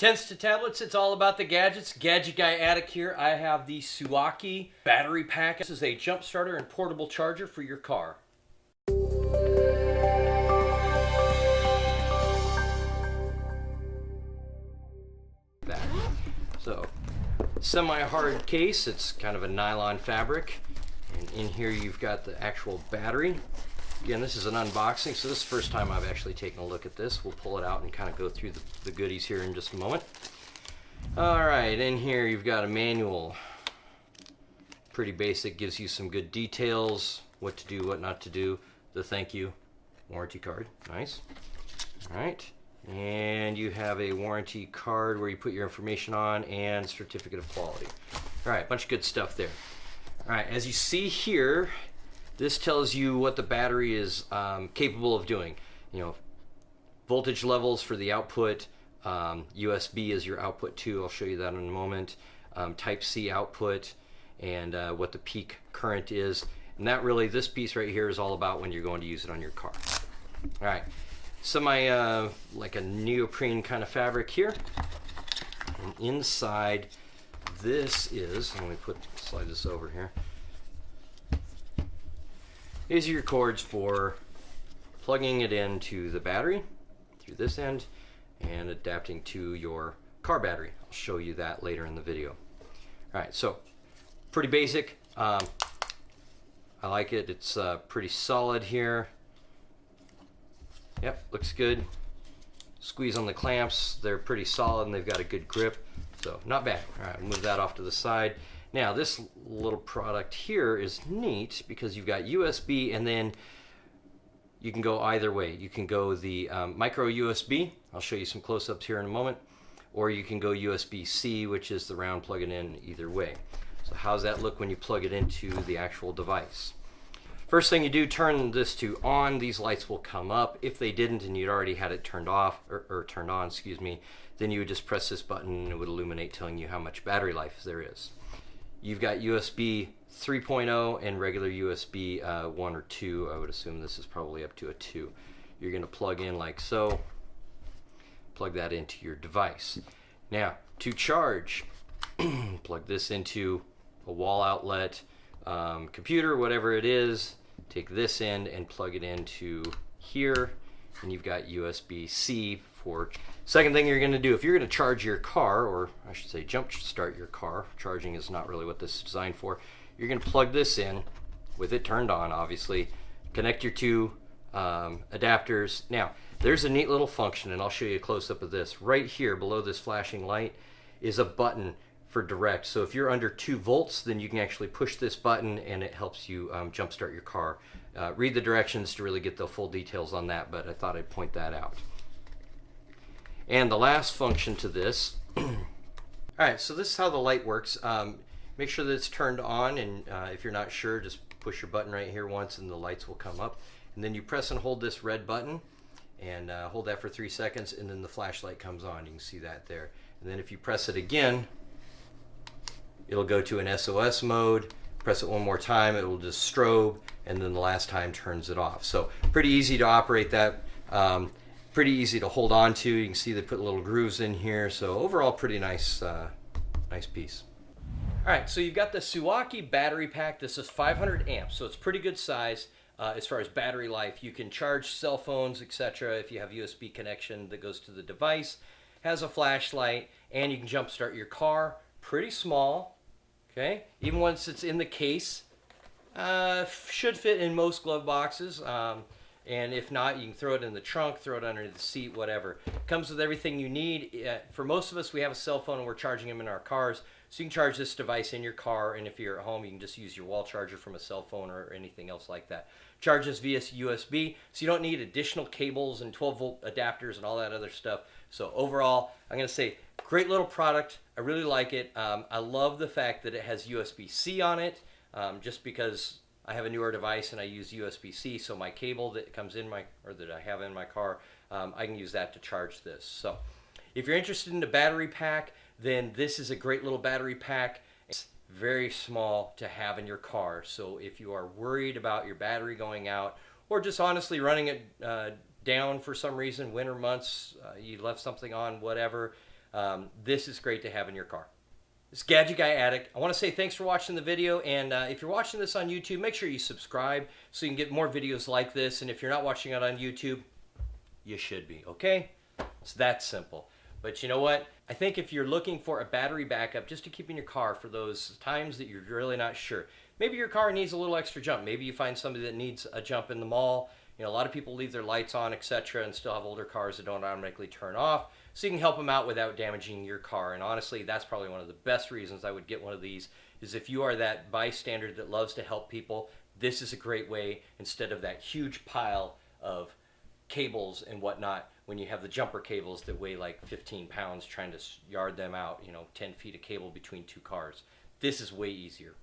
Tens to tablets, it's all about the gadgets. Gadget Guy Addict here. I have the Suaoki battery pack. This is a jump starter and portable charger for your car. So, semi-hard case. It's kind of a nylon fabric. And in here you've got the actual battery. Again, this is an unboxing, so this is the first time I've actually taken a look at this. We'll pull it out and kind of go through the goodies here in just a moment. Alright, in here you've got a manual. Pretty basic, gives you some good details, what to do, what not to do. The thank you warranty card, nice. Alright, and you have a warranty card where you put your information on and certificate of quality. Alright, bunch of good stuff there. Alright, as you see here, this tells you what the battery is capable of doing. You know, voltage levels for the output, USB is your output too, I'll show you that in a moment, Type C output, and what the peak current is. And that really, this piece right here is all about when you're going to use it on your car. Alright, like a neoprene kind of fabric here. And inside this is, let me slide this over here. These are your cords for plugging it into the battery through this end and adapting to your car battery. I'll show you that later in the video. Alright, so pretty basic. I like it. It's pretty solid here. Yep, looks good. Squeeze on the clamps. They're pretty solid and they've got a good grip. So not bad. Alright, move that off to the side. Now this little product here is neat because you've got USB and then you can go either way. You can go the micro USB, I'll show you some close-ups here in a moment, or you can go USB-C, which is the round plug-in in either way. So how's that look when you plug it into the actual device? First thing you do, turn this to on. These lights will come up. If they didn't and you'd already had it turned off, or turned on, excuse me, then you would just press this button and it would illuminate telling you how much battery life there is. You've got USB 3.0 and regular USB 1 or 2. I would assume this is probably up to a 2. You're going to plug in like so. Plug that into your device. Now, to charge, plug this into a wall outlet, computer, whatever it is. Take this end and plug it into here, and you've got USB-C for. Second thing you're going to do, if you're going to charge your car, or I should say jump start your car, charging is not really what this is designed for, you're going to plug this in with it turned on, obviously, connect your two adapters. Now, there's a neat little function, and I'll show you a close-up of this. Right here below this flashing light is a button for direct. So if you're under 2 volts, then you can actually push this button and it helps you jump start your car. Read the directions to really get the full details on that, but I thought I'd point that out. And the last function to this, alright, so this is how the light works. Make sure that it's turned on, and if you're not sure, just push your button right here once and the lights will come up. And then you press and hold this red button, and hold that for 3 seconds, and then the flashlight comes on. You can see that there. And then if you press it again, it'll go to an SOS mode. Press it one more time, it will just strobe, and then the last time turns it off. So pretty easy to operate that. Pretty easy to hold on to. You can see they put little grooves in here. So overall, pretty nice, nice piece. All right, so you've got the Suaoki battery pack. This is 500 amps, so it's pretty good size as far as battery life. You can charge cell phones, etc. if you have USB connection that goes to the device. Has a flashlight, and you can jump start your car. Pretty small, okay? Even once it's in the case, should fit in most glove boxes. And if not, you can throw it in the trunk, throw it under the seat, whatever. Comes with everything you need. For most of us, we have a cell phone and we're charging them in our cars. So you can charge this device in your car, and if you're at home, you can just use your wall charger from a cell phone or anything else like that. Charges via USB, so you don't need additional cables and 12-volt adapters and all that other stuff. So overall, I'm going to say, great little product. I really like it. I love the fact that it has USB-C on it, just because I have a newer device and I use USB-C, so my cable that comes in that I have in my car, I can use that to charge this. So if you're interested in the battery pack, then this is a great little battery pack. It's very small to have in your car. So if you are worried about your battery going out, or just honestly running it down for some reason, winter months, you left something on, whatever, This is great to have in your car. It's Gadget Guy Addict. I want to say thanks for watching the video, and if you're watching this on YouTube, make sure you subscribe so you can get more videos like this, and if you're not watching it on YouTube, you should be, okay? It's that simple. But you know what? I think if you're looking for a battery backup just to keep in your car for those times that you're really not sure, maybe your car needs a little extra jump. Maybe you find somebody that needs a jump in the mall. You know, a lot of people leave their lights on, etc., and still have older cars that don't automatically turn off. So you can help them out without damaging your car. And honestly, that's probably one of the best reasons I would get one of these, is if you are that bystander that loves to help people, this is a great way, instead of that huge pile of cables and whatnot, when you have the jumper cables that weigh like 15 pounds trying to yard them out, 10 feet of cable between two cars. This is way easier.